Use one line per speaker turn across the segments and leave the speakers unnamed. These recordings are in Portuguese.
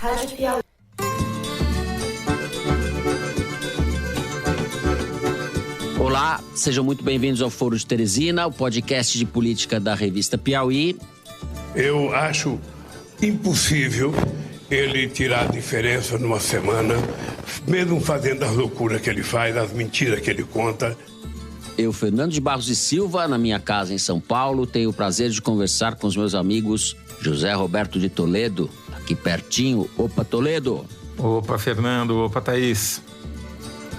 Rádio Piauí.
Olá, sejam muito bem-vindos ao Foro de Teresina, o podcast de política da revista Piauí.
Eu acho impossível ele tirar a diferença numa semana, mesmo fazendo as loucuras que ele faz, as mentiras que ele conta.
Eu, Fernando de Barros e Silva, na minha casa em São Paulo, tenho o prazer de conversar com os meus amigos José Roberto de Toledo, aqui pertinho. Opa, Toledo!
Opa, Fernando. Opa, Thaís.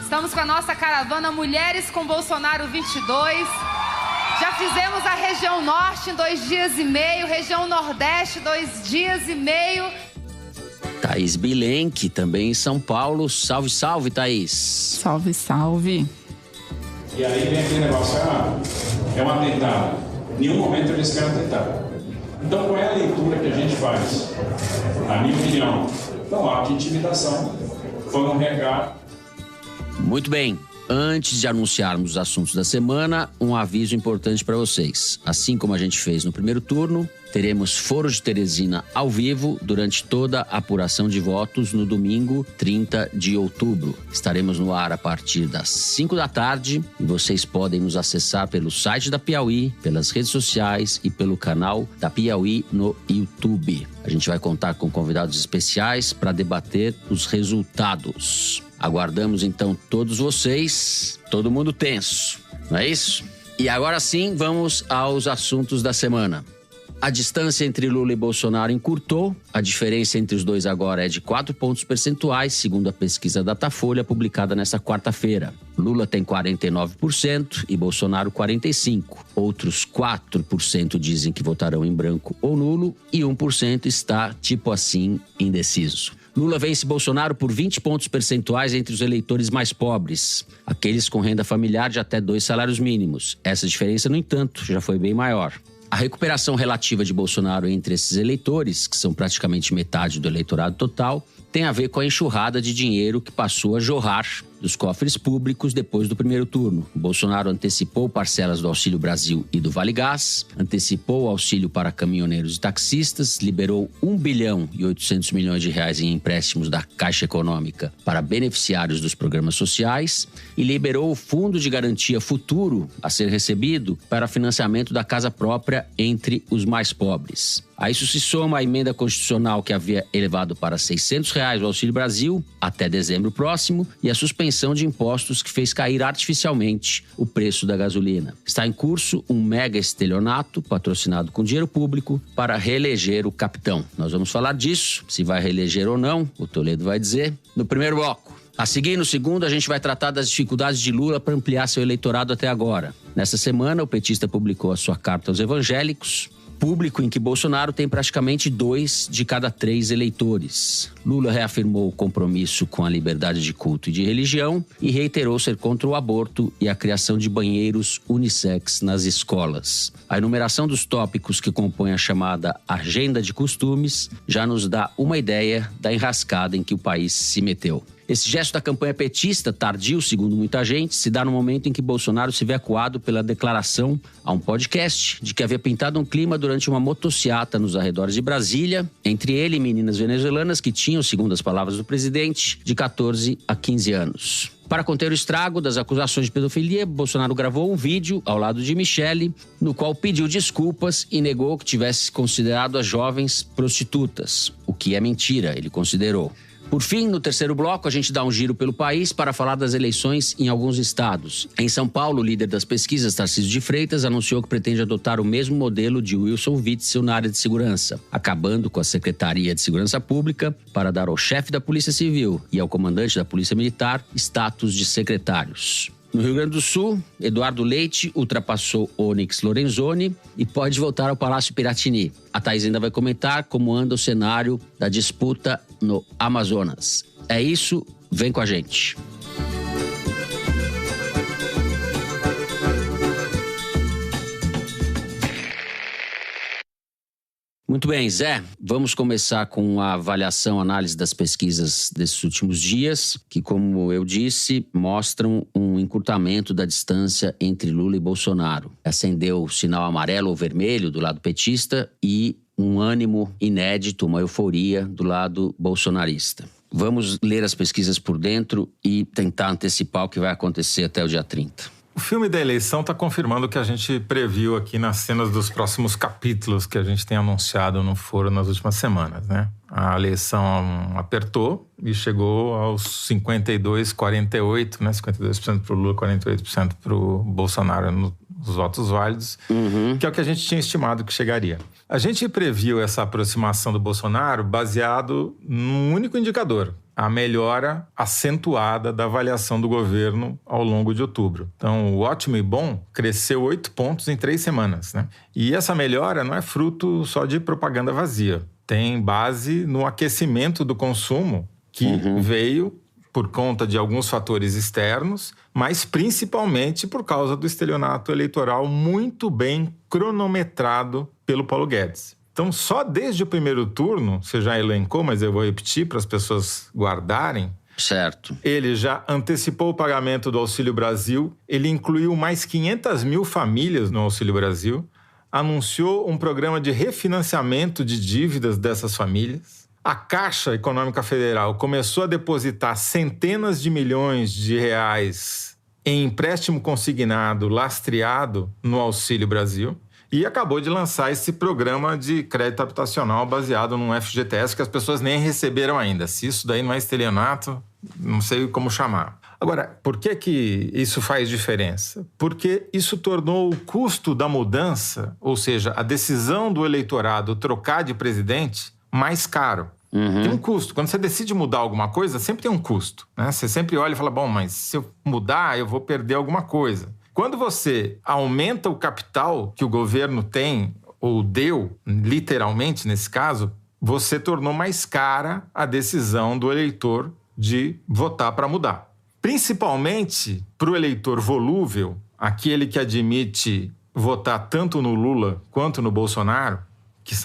Estamos com a nossa caravana Mulheres com Bolsonaro 22. Já fizemos a região norte em 2 dias e meio, região nordeste 2 dias e meio.
Thaís Bilenque, também em São Paulo. Salve, salve, Thaís.
Salve, salve.
E aí vem aquele negócio, é um atentado. Em nenhum momento eles querem atentado. Então qual é a leitura que a gente faz? Na minha opinião, então ato de intimidação. Foi um recado.
Muito bem. Antes de anunciarmos os assuntos da semana, um aviso importante para vocês. Assim como a gente fez no primeiro turno, teremos Foro de Teresina ao vivo durante toda a apuração de votos no domingo 30 de outubro. Estaremos no ar a partir das 5 da tarde e vocês podem nos acessar pelo site da Piauí, pelas redes sociais e pelo canal da Piauí no YouTube. A gente vai contar com convidados especiais para debater os resultados. Aguardamos então todos vocês, todo mundo tenso, não é isso? E agora sim, vamos aos assuntos da semana. A distância entre Lula e Bolsonaro encurtou, a diferença entre os dois agora é de 4 pontos percentuais, segundo a pesquisa Datafolha, publicada nesta quarta-feira. Lula tem 49% e Bolsonaro 45%. Outros 4% dizem que votarão em branco ou nulo e 1% está, tipo assim, indeciso. Lula vence Bolsonaro por 20 pontos percentuais entre os eleitores mais pobres, aqueles com renda familiar de até 2 salários mínimos. Essa diferença, no entanto, já foi bem maior. A recuperação relativa de Bolsonaro entre esses eleitores, que são praticamente metade do eleitorado total, tem a ver com a enxurrada de dinheiro que passou a jorrar dos cofres públicos depois do primeiro turno. O Bolsonaro antecipou parcelas do Auxílio Brasil e do Vale Gás, antecipou o auxílio para caminhoneiros e taxistas, liberou 1 bilhão e 800 milhões de reais em empréstimos da Caixa Econômica para beneficiários dos programas sociais e liberou o Fundo de Garantia Futuro a ser recebido para financiamento da casa própria entre os mais pobres. A isso se soma a emenda constitucional que havia elevado para R$ 600 o Auxílio Brasil até dezembro próximo e a suspensão de impostos que fez cair artificialmente o preço da gasolina. Está em curso um mega estelionato patrocinado com dinheiro público para reeleger o capitão. Nós vamos falar disso, se vai reeleger ou não, o Toledo vai dizer, no primeiro bloco. A seguir, no segundo, a gente vai tratar das dificuldades de Lula para ampliar seu eleitorado até agora. Nessa semana, o petista publicou a sua carta aos evangélicos, público em que Bolsonaro tem praticamente 2 de cada 3 eleitores. Lula reafirmou o compromisso com a liberdade de culto e de religião e reiterou ser contra o aborto e a criação de banheiros unissex nas escolas. A enumeração dos tópicos que compõem a chamada Agenda de Costumes já nos dá uma ideia da enrascada em que o país se meteu. Esse gesto da campanha petista, tardio, segundo muita gente, se dá no momento em que Bolsonaro se vê acuado pela declaração a um podcast de que havia pintado um clima durante uma motociata nos arredores de Brasília, entre ele e meninas venezuelanas que tinham, segundo as palavras do presidente, de 14 a 15 anos. Para conter o estrago das acusações de pedofilia, Bolsonaro gravou um vídeo ao lado de Michele, no qual pediu desculpas e negou que tivesse considerado as jovens prostitutas, o que é mentira, ele considerou. Por fim, no terceiro bloco, a gente dá um giro pelo país para falar das eleições em alguns estados. Em São Paulo, o líder das pesquisas, Tarcísio de Freitas, anunciou que pretende adotar o mesmo modelo de Wilson Witzel na área de segurança, acabando com a Secretaria de Segurança Pública para dar ao chefe da Polícia Civil e ao comandante da Polícia Militar status de secretários. No Rio Grande do Sul, Eduardo Leite ultrapassou Onyx Lorenzoni e pode voltar ao Palácio Piratini. A Thaís ainda vai comentar como anda o cenário da disputa no Amazonas. É isso, vem com a gente. Muito bem, Zé, vamos começar com a avaliação, análise das pesquisas desses últimos dias, que, como eu disse, mostram um encurtamento da distância entre Lula e Bolsonaro. Acendeu o sinal amarelo ou vermelho do lado petista e um ânimo inédito, uma euforia do lado bolsonarista. Vamos ler as pesquisas por dentro e tentar antecipar o que vai acontecer até o dia 30.
O filme da eleição está confirmando o que a gente previu aqui nas cenas dos próximos capítulos que a gente tem anunciado no Foro nas últimas semanas, né? A eleição apertou e chegou aos 52-48, né? 52% para o Lula, 48% para o Bolsonaro nos votos válidos, que é o que a gente tinha estimado que chegaria. A gente previu essa aproximação do Bolsonaro baseado num único indicador: a melhora acentuada da avaliação do governo ao longo de outubro. Então, o Ótimo e Bom cresceu 8 pontos em 3 semanas, né? E essa melhora não é fruto só de propaganda vazia. Tem base no aquecimento do consumo que veio por conta de alguns fatores externos, mas principalmente por causa do estelionato eleitoral muito bem cronometrado pelo Paulo Guedes. Então, só desde o primeiro turno, você já elencou, mas eu vou repetir para as pessoas guardarem.
Certo.
Ele já antecipou o pagamento do Auxílio Brasil, ele incluiu mais 500 mil famílias no Auxílio Brasil, anunciou um programa de refinanciamento de dívidas dessas famílias. A Caixa Econômica Federal começou a depositar centenas de milhões de reais em empréstimo consignado, lastreado no Auxílio Brasil. E acabou de lançar esse programa de crédito habitacional baseado num FGTS que as pessoas nem receberam ainda. Se isso daí não é estelionato, não sei como chamar. Agora, por que isso faz diferença? Porque isso tornou o custo da mudança, ou seja, a decisão do eleitorado trocar de presidente, mais caro. Tem um custo. Quando você decide mudar alguma coisa, sempre tem um custo, né? Você sempre olha e fala, bom, mas se eu mudar, eu vou perder alguma coisa. Quando você aumenta o capital que o governo tem, ou deu, literalmente nesse caso, você tornou mais cara a decisão do eleitor de votar para mudar. Principalmente para o eleitor volúvel, aquele que admite votar tanto no Lula quanto no Bolsonaro, que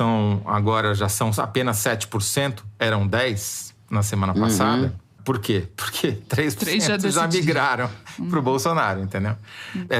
agora já são apenas 7%, eram 10% na semana passada. Por quê? Porque 3% já migraram para o Bolsonaro, entendeu?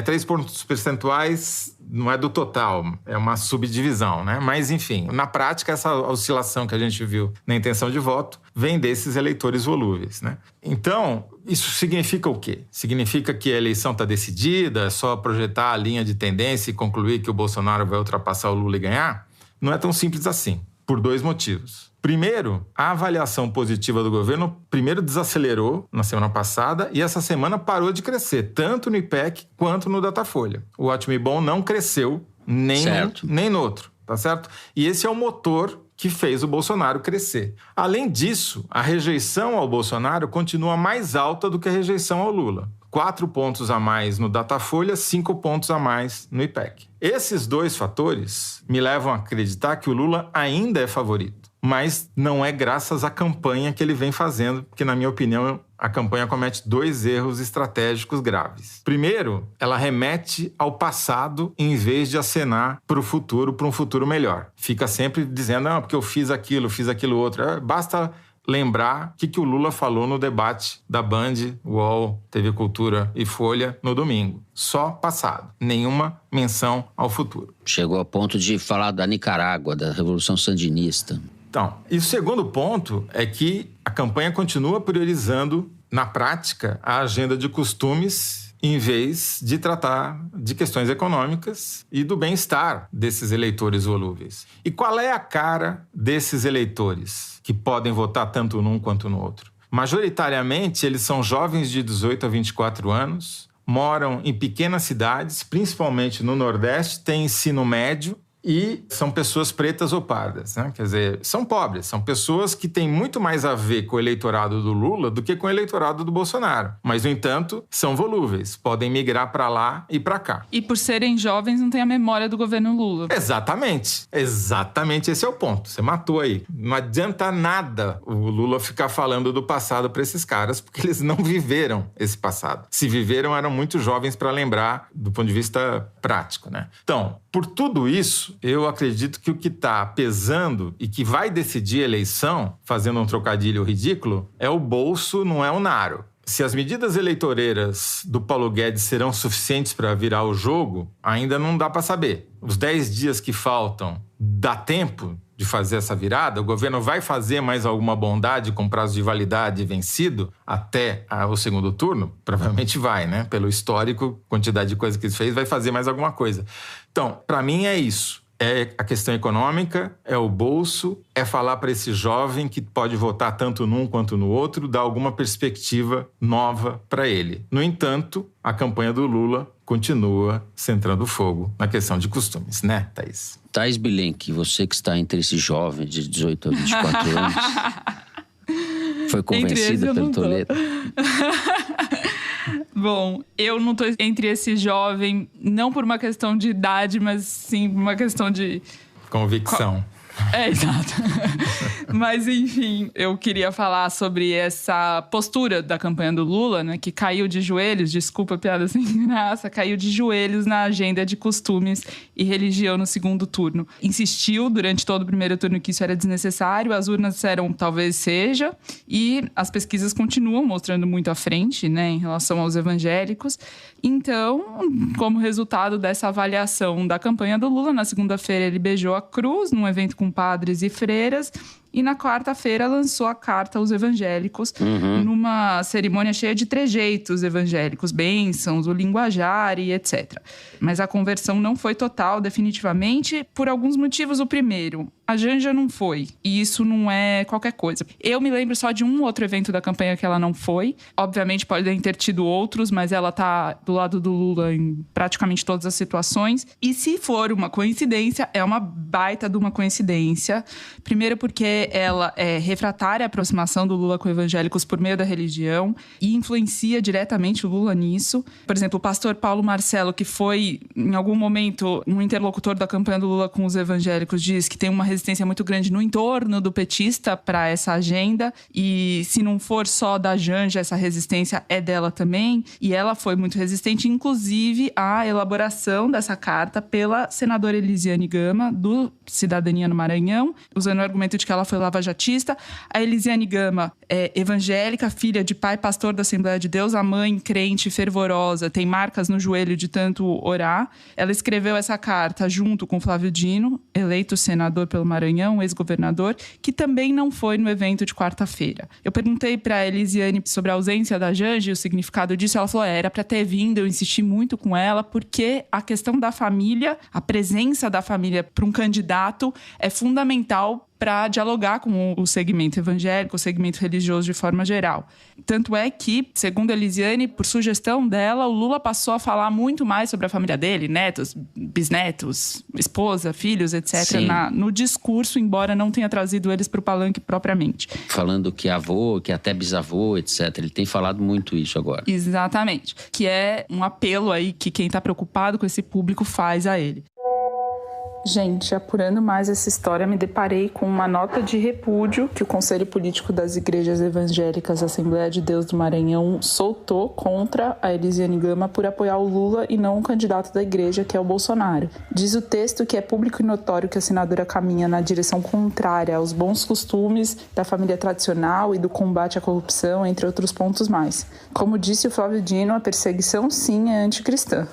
3 pontos percentuais não é do total, é uma subdivisão, né? Mas, enfim, na prática, essa oscilação que a gente viu na intenção de voto vem desses eleitores volúveis, né? Então, isso significa o quê? Significa que a eleição está decidida, é só projetar a linha de tendência e concluir que o Bolsonaro vai ultrapassar o Lula e ganhar? Não é tão simples assim, por 2 motivos. Primeiro, a avaliação positiva do governo desacelerou na semana passada e essa semana parou de crescer, tanto no IPEC quanto no Datafolha. O Ótimo e Bom não cresceu nem no outro, tá certo? E esse é o motor que fez o Bolsonaro crescer. Além disso, a rejeição ao Bolsonaro continua mais alta do que a rejeição ao Lula. 4 pontos a mais no Datafolha, 5 pontos a mais no IPEC. Esses 2 fatores me levam a acreditar que o Lula ainda é favorito, mas não é graças à campanha que ele vem fazendo, porque, na minha opinião, a campanha comete 2 erros estratégicos graves. Primeiro, ela remete ao passado em vez de acenar para o futuro, para um futuro melhor. Fica sempre dizendo, porque eu fiz aquilo outro. Basta lembrar o que o Lula falou no debate da Band, UOL, TV Cultura e Folha no domingo. Só passado. Nenhuma menção ao futuro.
Chegou ao ponto de falar da Nicarágua, da Revolução Sandinista.
Então, e o segundo ponto é que a campanha continua priorizando, na prática, a agenda de costumes em vez de tratar de questões econômicas e do bem-estar desses eleitores volúveis. E qual é a cara desses eleitores que podem votar tanto num quanto no outro? Majoritariamente, eles são jovens de 18 a 24 anos, moram em pequenas cidades, principalmente no Nordeste, têm ensino médio, e são pessoas pretas ou pardas, né? Quer dizer, são pobres, são pessoas que têm muito mais a ver com o eleitorado do Lula do que com o eleitorado do Bolsonaro. Mas, no entanto, são volúveis, podem migrar para lá e para cá.
E por serem jovens, não tem a memória do governo Lula.
Exatamente esse é o ponto. Você matou aí. Não adianta nada o Lula ficar falando do passado para esses caras, porque eles não viveram esse passado. Se viveram, eram muito jovens para lembrar do ponto de vista prático, né? Então, por tudo isso, eu acredito que o que está pesando e que vai decidir a eleição, fazendo um trocadilho ridículo, é o bolso, não é o naro. Se as medidas eleitoreiras do Paulo Guedes serão suficientes para virar o jogo, ainda não dá para saber. Os 10 dias que faltam, dá tempo de fazer essa virada? O governo vai fazer mais alguma bondade com prazo de validade vencido até o segundo turno? Provavelmente vai, né? Pelo histórico, quantidade de coisa que ele fez, vai fazer mais alguma coisa. Então, para mim é isso. É a questão econômica, é o bolso, é falar para esse jovem que pode votar tanto num quanto no outro, dar alguma perspectiva nova para ele. No entanto, a campanha do Lula continua centrando fogo na questão de costumes, né, Thaís?
Thaís Bilenque, você que está entre esses jovens de 18 a 24 anos, foi convencida pelo Toledo?
Bom, eu não tô entre esse jovem, não por uma questão de idade, mas sim por uma questão de...
Convicção.
Exato. Mas, enfim, eu queria falar sobre essa postura da campanha do Lula, né? Que caiu de joelhos, desculpa a piada sem graça, caiu de joelhos na agenda de costumes e religião no segundo turno. Insistiu durante todo o primeiro turno que isso era desnecessário, as urnas disseram talvez seja, e as pesquisas continuam mostrando muito à frente, né? Em relação aos evangélicos. Então, como resultado dessa avaliação da campanha do Lula, na segunda-feira ele beijou a cruz num evento com padres e freiras, e na quarta-feira lançou a carta aos evangélicos numa cerimônia cheia de trejeitos evangélicos, bênçãos, o linguajar e etc. Mas a conversão não foi total, definitivamente, por alguns motivos. O primeiro, a Janja não foi, e isso não é qualquer coisa. Eu me lembro só de um outro evento da campanha que ela não foi. Obviamente podem ter tido outros, mas ela tá do lado do Lula em praticamente todas as situações. E se for uma coincidência, é uma baita de uma coincidência. Primeiro porque ela é refratária à aproximação do Lula com evangélicos por meio da religião e influencia diretamente o Lula nisso. Por exemplo, o pastor Paulo Marcelo, que foi, em algum momento, um interlocutor da campanha do Lula com os evangélicos, diz que tem uma resistência muito grande no entorno do petista para essa agenda, e se não for só da Janja, essa resistência é dela também, e ela foi muito resistente, inclusive à elaboração dessa carta pela senadora Elisiane Gama, do Cidadania no Maranhão, usando o argumento de que ela foi lavajatista. A Elisiane Gama é evangélica, filha de pai pastor da Assembleia de Deus, a mãe crente fervorosa, tem marcas no joelho de tanto orar. Ela escreveu essa carta junto com Flávio Dino, eleito senador pelo Maranhão, ex-governador, que também não foi no evento de quarta-feira. Eu perguntei para a Elisiane sobre a ausência da Janja e o significado disso. Ela falou, era para ter vindo, eu insisti muito com ela, porque a questão da família, a presença da família para um candidato é fundamental para dialogar com o segmento evangélico, o segmento religioso de forma geral. Tanto é que, segundo a Elisiane, por sugestão dela, o Lula passou a falar muito mais sobre a família dele, netos, bisnetos, esposa, filhos, etc., no discurso, embora não tenha trazido eles para o palanque propriamente.
Falando que avô, que até bisavô, etc. Ele tem falado muito isso agora.
Exatamente. Que é um apelo aí que quem está preocupado com esse público faz a ele. Gente, apurando mais essa história, me deparei com uma nota de repúdio que o Conselho Político das Igrejas Evangélicas Assembleia de Deus do Maranhão soltou contra a Elisiane Gama por apoiar o Lula e não o candidato da igreja, que é o Bolsonaro. Diz o texto que é público e notório que a senadora caminha na direção contrária aos bons costumes da família tradicional e do combate à corrupção, entre outros pontos mais. Como disse o Flávio Dino, a perseguição sim é anticristã.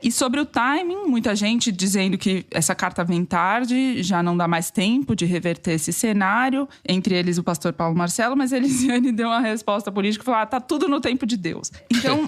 E sobre o timing, muita gente dizendo que essa carta vem tarde, já não dá mais tempo de reverter esse cenário, entre eles o pastor Paulo Marcelo, mas Elisiane deu uma resposta política e falou, tá tudo no tempo de Deus. Então,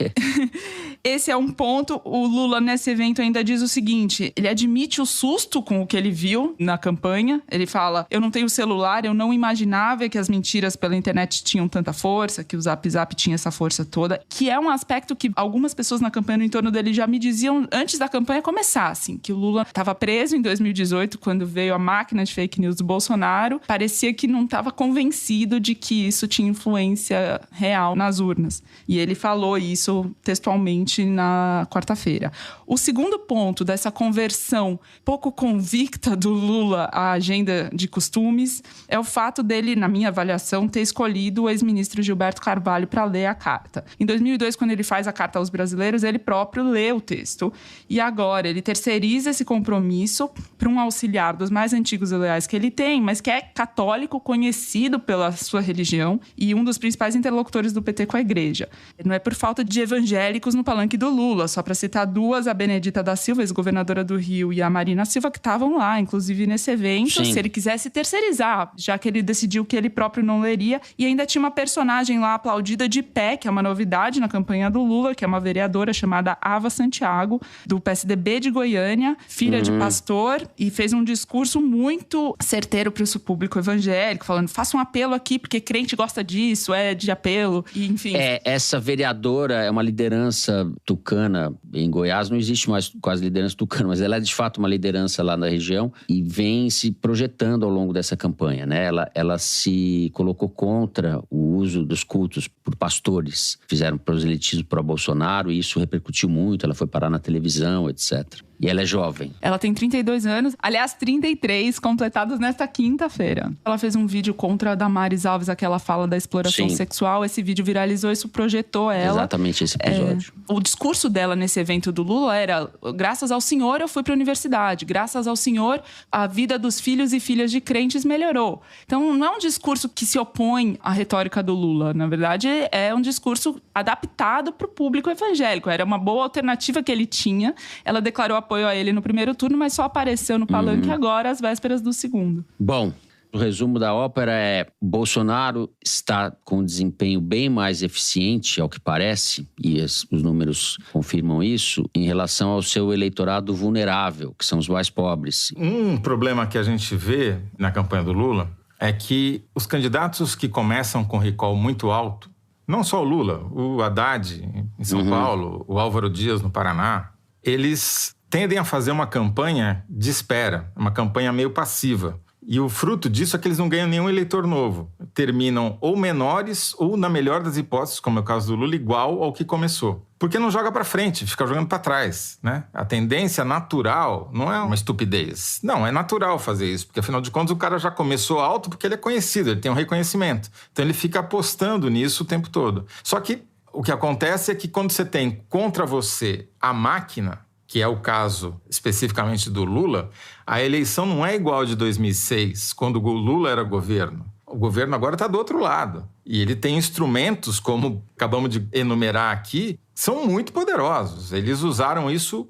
esse é um ponto. O Lula, nesse evento, ainda diz o seguinte, ele admite o susto com o que ele viu na campanha, ele fala, eu não tenho celular, eu não imaginava que as mentiras pela internet tinham tanta força, que o Zap Zap tinha essa força toda, que é um aspecto que algumas pessoas na campanha no entorno dele já me diziam antes da campanha começar, assim, que o Lula estava preso em 2018, quando veio a máquina de fake news do Bolsonaro, parecia que não estava convencido de que isso tinha influência real nas urnas. E ele falou isso textualmente na quarta-feira. O segundo ponto dessa conversão pouco convicta do Lula à agenda de costumes é o fato dele, na minha avaliação, ter escolhido o ex-ministro Gilberto Carvalho para ler a carta. Em 2002, quando ele faz a carta aos brasileiros, ele próprio lê o texto feito. E agora ele terceiriza esse compromisso para um auxiliar dos mais antigos e leais que ele tem, mas que é católico, conhecido pela sua religião e um dos principais interlocutores do PT com a igreja. Não é por falta de evangélicos no palanque do Lula, só para citar duas, a Benedita da Silva, ex-governadora do Rio, e a Marina Silva, que estavam lá, inclusive nesse evento.
Sim.
Se ele quisesse terceirizar, já que ele decidiu que ele próprio não leria. E ainda tinha uma personagem lá aplaudida de pé, que é uma novidade na campanha do Lula, que é uma vereadora chamada Ava Santiago, do PSDB de Goiânia, filha de pastor, e fez um discurso muito certeiro para o público evangélico, falando, faça um apelo aqui, porque crente gosta disso, é de apelo, e enfim.
Essa vereadora é uma liderança tucana em Goiás, não existe mais quase liderança tucana, mas ela é de fato uma liderança lá na região e vem se projetando ao longo dessa campanha, né? Ela se colocou contra o uso dos cultos por pastores, fizeram proselitismo para Bolsonaro e isso repercutiu muito, ela foi parar na televisão, etc. E ela é jovem.
Ela tem 32 anos, aliás, 33, completados nesta quinta-feira. Ela fez um vídeo contra a Damares Alves, aquela fala da exploração sexual. Esse vídeo viralizou, isso projetou ela.
Exatamente esse episódio.
O discurso dela nesse evento do Lula era: graças ao senhor eu fui para a universidade, graças ao senhor a vida dos filhos e filhas de crentes melhorou. Então não é um discurso que se opõe à retórica do Lula. Na verdade, é um discurso adaptado para o público evangélico. Era uma boa alternativa que ele tinha. Ela declarou apoio a ele no primeiro turno, mas só apareceu no palanque agora, às vésperas do segundo.
Bom, o resumo da ópera é: Bolsonaro está com um desempenho bem mais eficiente, ao que parece, e os números confirmam isso, em relação ao seu eleitorado vulnerável, que são os mais pobres.
Um problema que a gente vê na campanha do Lula é que os candidatos que começam com recall muito alto, não só o Lula, o Haddad em São Paulo, o Álvaro Dias no Paraná, eles tendem a fazer uma campanha de espera, uma campanha meio passiva. E o fruto disso é que eles não ganham nenhum eleitor novo. Terminam ou menores ou, na melhor das hipóteses, como é o caso do Lula, igual ao que começou. Porque não joga para frente, fica jogando para trás, né? A tendência natural não é uma estupidez. Não, é natural fazer isso, porque afinal de contas o cara já começou alto porque ele é conhecido, ele tem um reconhecimento. Então ele fica apostando nisso o tempo todo. Só que o que acontece é que quando você tem contra você a máquina, que é o caso especificamente do Lula, a eleição não é igual de 2006, quando o Lula era governo. O governo agora está do outro lado. E ele tem instrumentos, como acabamos de enumerar aqui, são muito poderosos. Eles usaram isso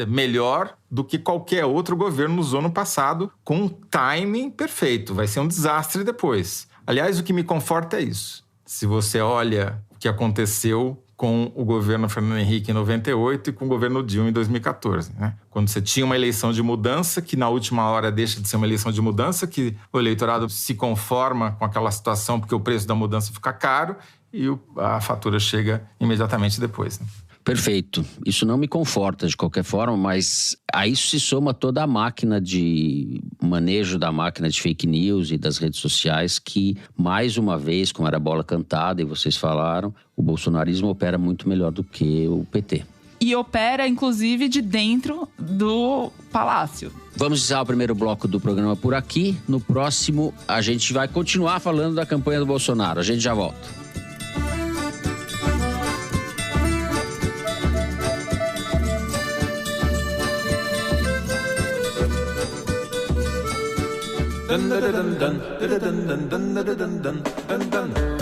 melhor do que qualquer outro governo usou no passado, com um timing perfeito. Vai ser um desastre depois. Aliás, o que me conforta é isso. Se você olha o que aconteceu com o governo Fernando Henrique em 98 e com o governo Dilma em 2014, né? Quando você tinha uma eleição de mudança, que na última hora deixa de ser uma eleição de mudança, que o eleitorado se conforma com aquela situação porque o preço da mudança fica caro e a fatura chega imediatamente depois, né?
Perfeito. Isso não me conforta de qualquer forma, mas a isso se soma toda a máquina de manejo da máquina de fake news e das redes sociais que, mais uma vez, como era bola cantada e vocês falaram, o bolsonarismo opera muito melhor do que o PT.
E opera, inclusive, de dentro do palácio.
Vamos encerrar o primeiro bloco do programa por aqui. No próximo, a gente vai continuar falando da campanha do Bolsonaro. A gente já volta.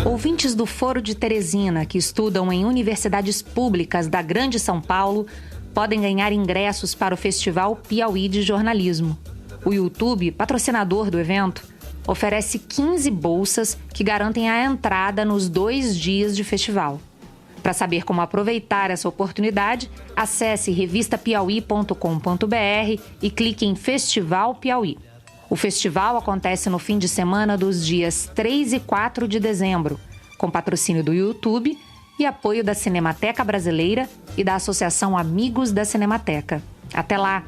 Ouvintes do Foro de Teresina que estudam em universidades públicas da Grande São Paulo podem ganhar ingressos para o Festival Piauí de Jornalismo. O YouTube, patrocinador do evento, oferece 15 bolsas que garantem a entrada nos 2 dias de festival. Para saber como aproveitar essa oportunidade, acesse revistapiauí.com.br e clique em Festival Piauí. O festival acontece no fim de semana dos dias 3 e 4 de dezembro, com patrocínio do YouTube e apoio da Cinemateca Brasileira e da Associação Amigos da Cinemateca. Até lá!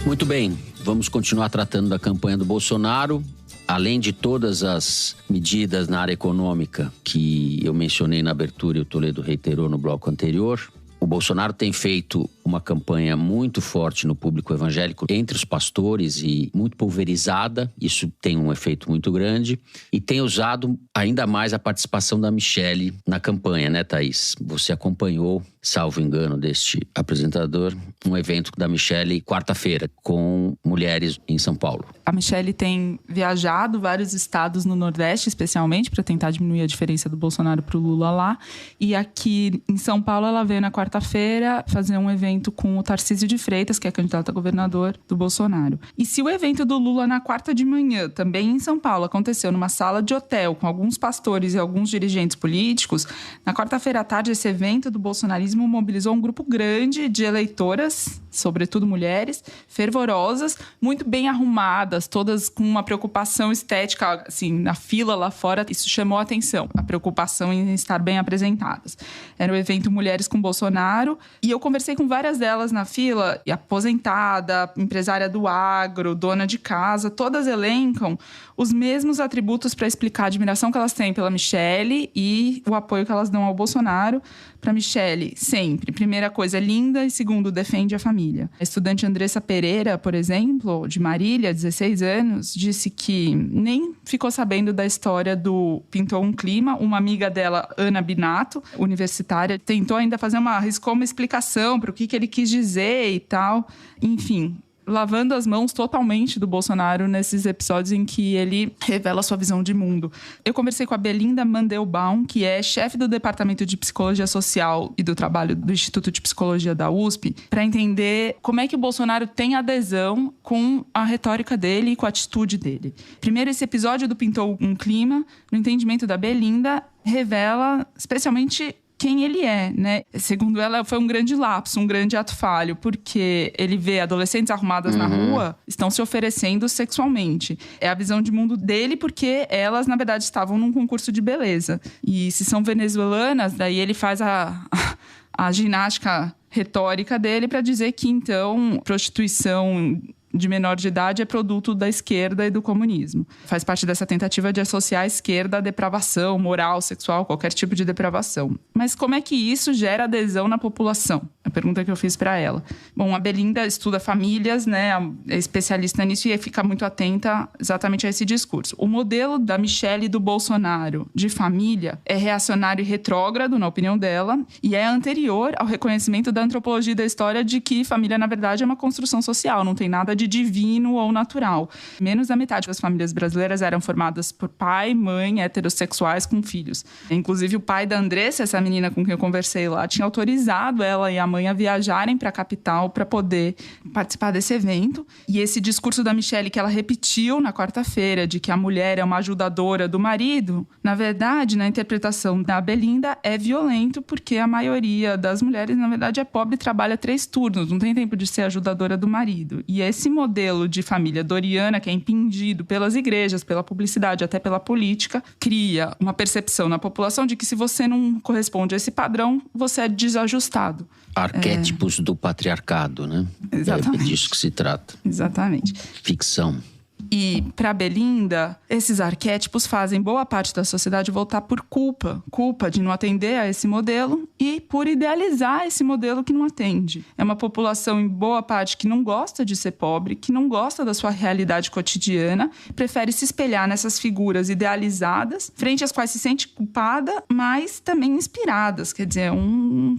Muito bem, vamos continuar tratando da campanha do Bolsonaro. Além de todas as medidas na área econômica que eu mencionei na abertura e o Toledo reiterou no bloco anterior, o Bolsonaro tem feito com uma campanha muito forte no público evangélico, entre os pastores e muito pulverizada. Isso tem um efeito muito grande. E tem usado ainda mais a participação da Michelle na campanha, né, Thaís? Você acompanhou, salvo engano deste apresentador, um evento da Michelle quarta-feira com mulheres em São Paulo.
A Michelle tem viajado vários estados no Nordeste, especialmente, para tentar diminuir a diferença do Bolsonaro para o Lula lá. E aqui em São Paulo, ela veio na quarta-feira fazer um evento com o Tarcísio de Freitas, que é candidato a governador do Bolsonaro. E se o evento do Lula na quarta de manhã, também em São Paulo, aconteceu numa sala de hotel com alguns pastores e alguns dirigentes políticos, na quarta-feira à tarde, esse evento do bolsonarismo mobilizou um grupo grande de eleitoras, sobretudo mulheres, fervorosas, muito bem arrumadas, todas com uma preocupação estética, assim, na fila lá fora. Isso chamou a atenção, a preocupação em estar bem apresentadas. Era o evento Mulheres com Bolsonaro, e eu conversei com várias delas na fila, e aposentada, empresária do agro, dona de casa, todas elencam os mesmos atributos para explicar a admiração que elas têm pela Michelle e o apoio que elas dão ao Bolsonaro. Para Michelle, sempre. Primeira coisa, é linda, e segundo, defende a família. A estudante Andressa Pereira, por exemplo, de Marília, 16 anos, disse que nem ficou sabendo da história do Pintou um Clima. Uma amiga dela, Ana Binato, universitária, tentou ainda arriscou uma explicação para o que ele quis dizer e tal. Enfim, lavando as mãos totalmente do Bolsonaro nesses episódios em que ele revela sua visão de mundo. Eu conversei com a Belinda Mandelbaum, que é chefe do Departamento de Psicologia Social e do Trabalho do Instituto de Psicologia da USP, para entender como é que o Bolsonaro tem adesão com a retórica dele e com a atitude dele. Primeiro, esse episódio do Pintou um Clima, no entendimento da Belinda, revela especialmente quem ele é, né? Segundo ela, foi um grande lapso, um grande ato falho, porque ele vê adolescentes arrumadas na rua, estão se oferecendo sexualmente. É a visão de mundo dele, porque elas, na verdade, estavam num concurso de beleza. E se são venezuelanas, daí ele faz a ginástica retórica dele para dizer que, então, prostituição de menor de idade é produto da esquerda e do comunismo. Faz parte dessa tentativa de associar a esquerda à depravação moral, sexual, qualquer tipo de depravação. Mas como é que isso gera adesão na população? A pergunta que eu fiz para ela. Bom, a Belinda estuda famílias, né? É especialista nisso e fica muito atenta exatamente a esse discurso. O modelo da Michelle e do Bolsonaro de família é reacionário e retrógrado, na opinião dela, e é anterior ao reconhecimento da antropologia e da história de que família, na verdade, é uma construção social, não tem nada de divino ou natural. Menos da metade das famílias brasileiras eram formadas por pai, mãe, heterossexuais com filhos. Inclusive, o pai da Andressa, essa menina com quem eu conversei lá, tinha autorizado ela e a mãe a viajarem para a capital para poder participar desse evento. E esse discurso da Michelle que ela repetiu na quarta-feira, de que a mulher é uma ajudadora do marido, na verdade, na interpretação da Belinda, é violento, porque a maioria das mulheres, na verdade, é pobre e trabalha 3 turnos, não tem tempo de ser ajudadora do marido. E esse modelo de família doriana, que é impingido pelas igrejas, pela publicidade, até pela política, cria uma percepção na população de que se você não corresponde a esse padrão, você é desajustado.
Arquétipos do patriarcado, né?
Exatamente.
É disso que se trata.
Exatamente.
Ficção.
E, para Belinda, esses arquétipos fazem boa parte da sociedade voltar por culpa. Culpa de não atender a esse modelo e por idealizar esse modelo que não atende. É uma população, em boa parte, que não gosta de ser pobre, que não gosta da sua realidade cotidiana, prefere se espelhar nessas figuras idealizadas, frente às quais se sente culpada, mas também inspiradas. Quer dizer,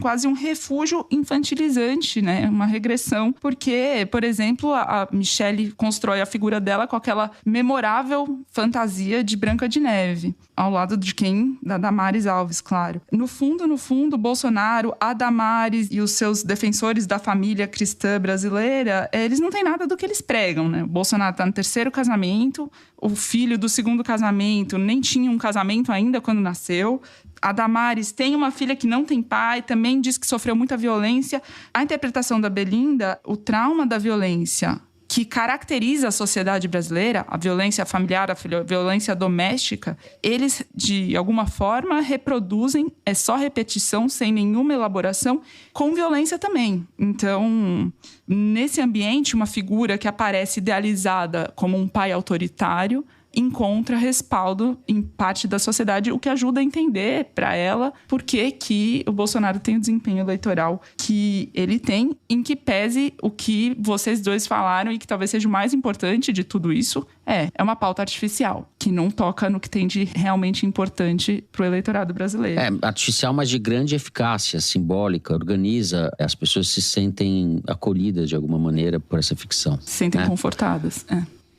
quase um refúgio infantilizante, né? Uma regressão. Porque, por exemplo, a Michelle constrói a figura dela com aquela memorável fantasia de Branca de Neve, ao lado de quem? Da Damares Alves, claro. No fundo, Bolsonaro, a Damares e os seus defensores da família cristã brasileira, eles não têm nada do que eles pregam, né? O Bolsonaro está no 3º casamento, o filho do 2º casamento nem tinha um casamento ainda quando nasceu. A Damares tem uma filha que não tem pai, também diz que sofreu muita violência. A interpretação da Belinda, o trauma da violência que caracteriza a sociedade brasileira, a violência familiar, a violência doméstica, eles, de alguma forma, reproduzem, é só repetição, sem nenhuma elaboração, com violência também. Então, nesse ambiente, uma figura que aparece idealizada como um pai autoritário, encontra respaldo em parte da sociedade, o que ajuda a entender para ela por que o Bolsonaro tem o desempenho eleitoral que ele tem, em que pese o que vocês dois falaram e que talvez seja o mais importante de tudo isso, é uma pauta artificial, que não toca no que tem de realmente importante para o eleitorado brasileiro.
É artificial, mas de grande eficácia, simbólica, organiza, as pessoas se sentem acolhidas de alguma maneira por essa ficção.
Se sentem confortadas,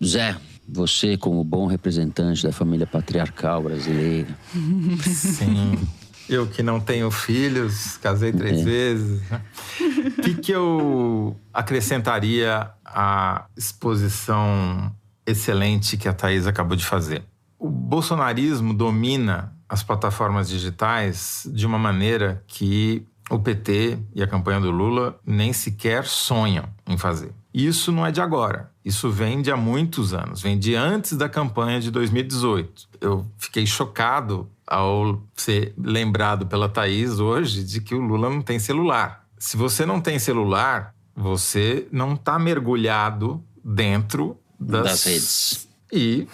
Zé, você como bom representante da família patriarcal brasileira.
Sim, eu que não tenho filhos, casei 3 vezes. O que eu acrescentaria à exposição excelente que a Thaís acabou de fazer? O bolsonarismo domina as plataformas digitais de uma maneira que o PT e a campanha do Lula nem sequer sonham em fazer. Isso não é de agora. Isso vem de há muitos anos. Vem de antes da campanha de 2018. Eu fiquei chocado ao ser lembrado pela Thaís hoje de que o Lula não tem celular. Se você não tem celular, você não está mergulhado dentro das
redes.
E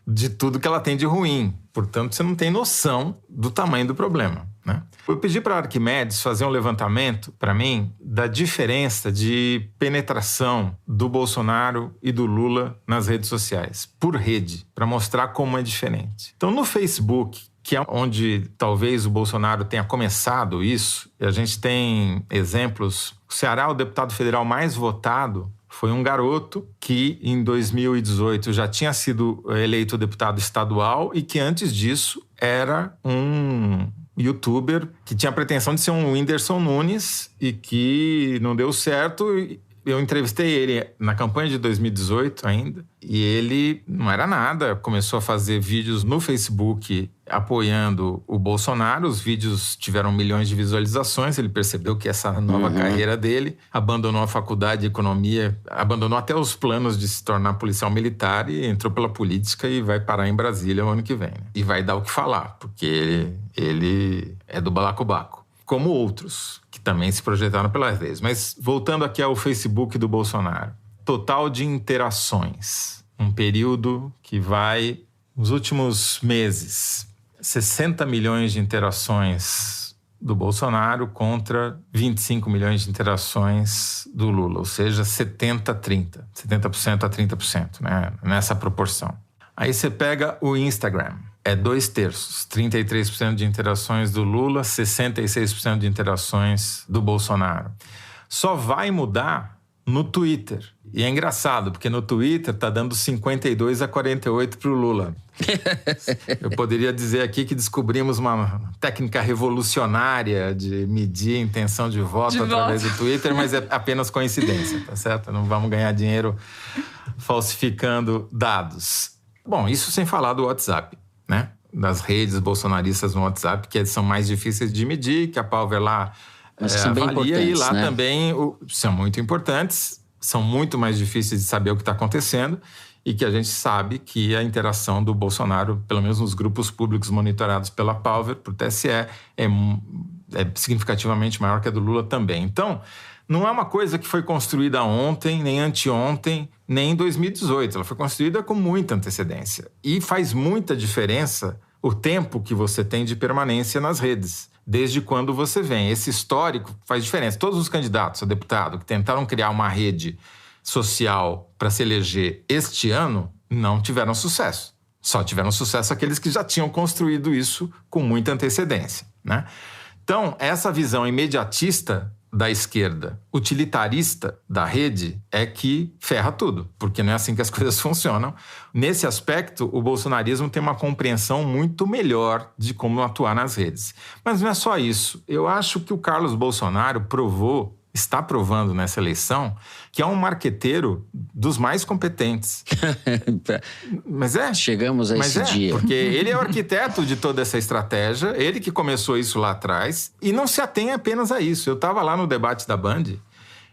de tudo que ela tem de ruim. Portanto, você não tem noção do tamanho do problema, né? Eu pedi para a Arquimedes fazer um levantamento, para mim, da diferença de penetração do Bolsonaro e do Lula nas redes sociais, por rede, para mostrar como é diferente. Então, no Facebook, que é onde talvez o Bolsonaro tenha começado isso, e a gente tem exemplos. O Ceará, o deputado federal mais votado, foi um garoto que, em 2018, já tinha sido eleito deputado estadual e que, antes disso, era um youtuber que tinha a pretensão de ser um Whindersson Nunes e que não deu certo. Eu entrevistei ele na campanha de 2018 ainda, e ele não era nada. Começou a fazer vídeos no Facebook apoiando o Bolsonaro. Os vídeos tiveram milhões de visualizações. Ele percebeu que essa nova carreira dele, abandonou a faculdade de economia, abandonou até os planos de se tornar policial militar e entrou pela política e vai parar em Brasília o ano que vem, né? E vai dar o que falar, porque ele é do balacobaco, como outros que também se projetaram pelas redes. Mas voltando aqui ao Facebook do Bolsonaro. Total de interações. Um período que vai nos últimos meses. 60 milhões de interações do Bolsonaro contra 25 milhões de interações do Lula. Ou seja, 70-30. 70% a 30%, né? Nessa proporção. Aí você pega o Instagram. É 2/3, 33% de interações do Lula, 66% de interações do Bolsonaro. Só vai mudar no Twitter. E é engraçado, porque no Twitter tá dando 52-48 pro Lula. Eu poderia dizer aqui que descobrimos uma técnica revolucionária de medir a intenção de voto através do Twitter, mas é apenas coincidência, tá certo? Não vamos ganhar dinheiro falsificando dados. Bom, isso sem falar do WhatsApp, né? Das redes bolsonaristas no WhatsApp, que são mais difíceis de medir, que a Palver lá avalia, e lá, né? Também são muito importantes, são muito mais difíceis de saber o que está acontecendo, e que a gente sabe que a interação do Bolsonaro, pelo menos nos grupos públicos monitorados pela Palver, por TSE, é significativamente maior que a do Lula também. Então, não é uma coisa que foi construída ontem, nem anteontem, nem em 2018. Ela foi construída com muita antecedência. E faz muita diferença o tempo que você tem de permanência nas redes, desde quando você vem. Esse histórico faz diferença. Todos os candidatos a deputado que tentaram criar uma rede social para se eleger este ano não tiveram sucesso. Só tiveram sucesso aqueles que já tinham construído isso com muita antecedência, né? Então, essa visão imediatista da esquerda, utilitarista da rede, é que ferra tudo, porque não é assim que as coisas funcionam. Nesse aspecto, o bolsonarismo tem uma compreensão muito melhor de como atuar nas redes. Mas não é só isso. Eu acho que o Carlos Bolsonaro está provando nessa eleição que é um marqueteiro dos mais competentes. Mas
chegamos a esse dia.
Porque ele é o arquiteto de toda essa estratégia, ele que começou isso lá atrás, e não se atém apenas a isso. Eu estava lá no debate da Band,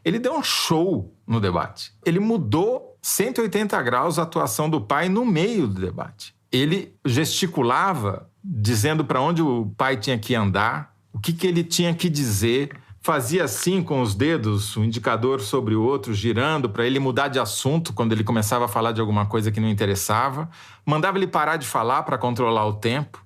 ele deu um show no debate. Ele mudou 180 graus a atuação do pai no meio do debate. Ele gesticulava, dizendo para onde o pai tinha que andar, o que ele tinha que dizer fazia assim com os dedos, um indicador sobre o outro, girando para ele mudar de assunto quando ele começava a falar de alguma coisa que não interessava, mandava ele parar de falar para controlar o tempo.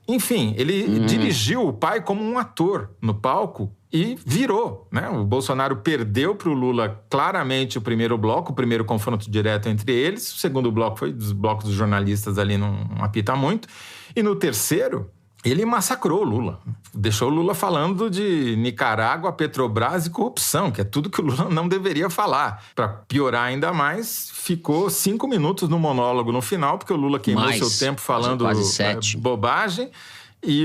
Enfim, ele dirigiu o pai como um ator no palco e virou, né? O Bolsonaro perdeu para o Lula claramente o primeiro bloco, o primeiro confronto direto entre eles. O segundo bloco foi dos blocos dos jornalistas ali, não apita muito. E no terceiro, ele massacrou o Lula. Deixou o Lula falando de Nicarágua, Petrobras e corrupção, que é tudo que o Lula não deveria falar. Para piorar ainda mais, ficou 5 minutos no monólogo no final, porque o Lula queimou seu tempo falando bobagem. E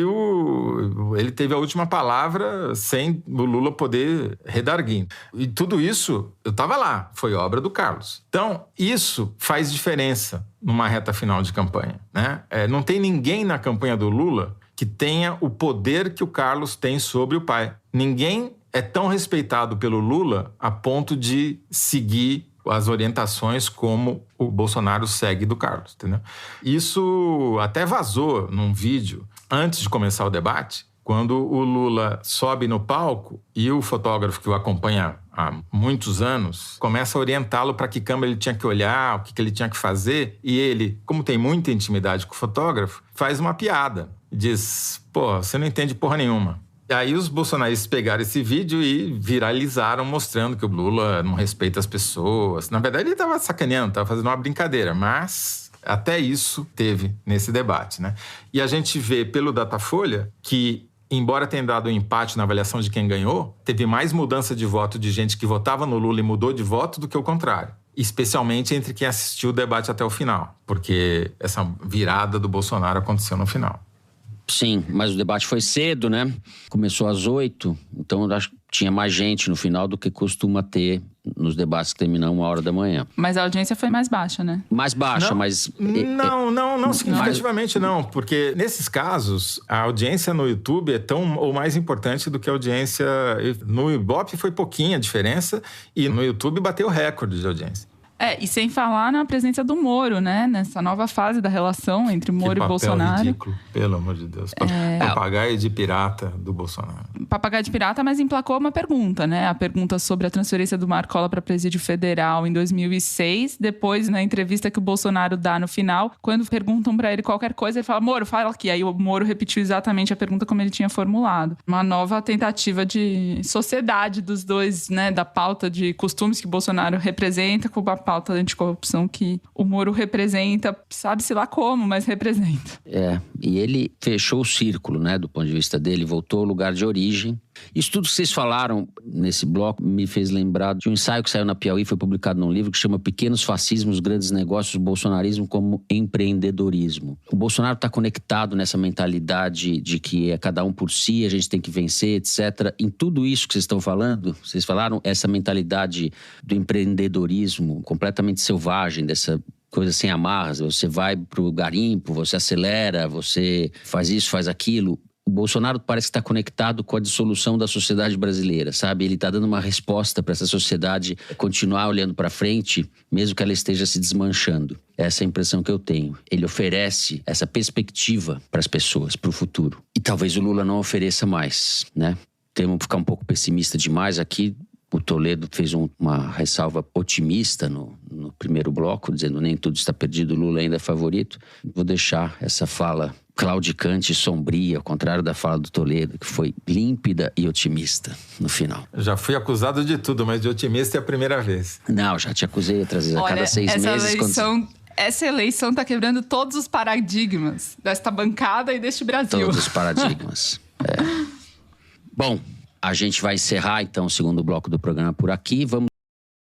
ele teve a última palavra sem o Lula poder redarguir. E tudo isso, eu estava lá, foi obra do Carlos. Então, isso faz diferença numa reta final de campanha, né? Não tem ninguém na campanha do Lula que tenha o poder que o Carlos tem sobre o pai. Ninguém é tão respeitado pelo Lula a ponto de seguir as orientações como o Bolsonaro segue do Carlos, entendeu? Isso até vazou num vídeo antes de começar o debate, quando o Lula sobe no palco e o fotógrafo que o acompanha há muitos anos começa a orientá-lo para que câmera ele tinha que olhar, o que ele tinha que fazer, e ele, como tem muita intimidade com o fotógrafo, faz uma piada. Diz, você não entende porra nenhuma. E aí os bolsonaristas pegaram esse vídeo e viralizaram, mostrando que o Lula não respeita as pessoas. Na verdade, ele estava sacaneando, estava fazendo uma brincadeira, mas até isso teve nesse debate, né? E a gente vê pelo Datafolha que, embora tenha dado um empate na avaliação de quem ganhou, teve mais mudança de voto de gente que votava no Lula e mudou de voto do que o contrário. Especialmente entre quem assistiu o debate até o final, porque essa virada do Bolsonaro aconteceu no final.
Sim, mas o debate foi cedo, né? Começou às 8, então eu acho que tinha mais gente no final do que costuma ter nos debates que terminam 1h da manhã.
Mas a audiência foi mais baixa, né?
Mais baixa, mas...
Não significativamente não, porque nesses casos a audiência no YouTube é tão ou mais importante do que a audiência... No Ibope foi pouquinha a diferença e no YouTube bateu recorde de audiência.
E sem falar na presença do Moro, né? Nessa nova fase da relação entre Moro e Bolsonaro.
Ridículo, pelo amor de Deus. Papagaio de pirata do Bolsonaro.
Papagaio de pirata, mas emplacou uma pergunta, né? A pergunta sobre a transferência do Marcola para presídio federal em 2006. Depois, na entrevista que o Bolsonaro dá no final, quando perguntam para ele qualquer coisa, ele fala, Moro, fala aqui. Aí o Moro repetiu exatamente a pergunta como ele tinha formulado. Uma nova tentativa de sociedade dos dois, né? Da pauta de costumes que o Bolsonaro representa com a pauta anticorrupção que o Moro representa, sabe-se lá como, mas representa.
E ele fechou o círculo, né, do ponto de vista dele, voltou ao lugar de origem. Isso tudo que vocês falaram nesse bloco me fez lembrar de um ensaio que saiu na Piauí, foi publicado num livro que chama Pequenos Fascismos, Grandes Negócios, Bolsonarismo como Empreendedorismo. O Bolsonaro está conectado nessa mentalidade de que é cada um por si, a gente tem que vencer, etc. Em tudo isso que vocês estão falando, vocês falaram essa mentalidade do empreendedorismo completamente selvagem, dessa coisa sem amarras. Você vai pro garimpo, você acelera, você faz isso, faz aquilo. O Bolsonaro parece que está conectado com a dissolução da sociedade brasileira, sabe? Ele está dando uma resposta para essa sociedade continuar olhando para frente, mesmo que ela esteja se desmanchando. Essa é a impressão que eu tenho. Ele oferece essa perspectiva para as pessoas, para o futuro. E talvez o Lula não ofereça mais, né? Temos que ficar um pouco pessimista demais aqui. O Toledo fez uma ressalva otimista no primeiro bloco, dizendo nem tudo está perdido, o Lula ainda é favorito. Vou deixar essa fala claudicante e sombria, ao contrário da fala do Toledo, que foi límpida e otimista no final.
Já fui acusado de tudo, mas de otimista é a primeira vez.
Não, já te acusei outras vezes, a cada 6 meses.
Essa eleição está quebrando todos os paradigmas desta bancada e deste Brasil.
Todos os paradigmas. Bom, a gente vai encerrar então o segundo bloco do programa por aqui. Vamos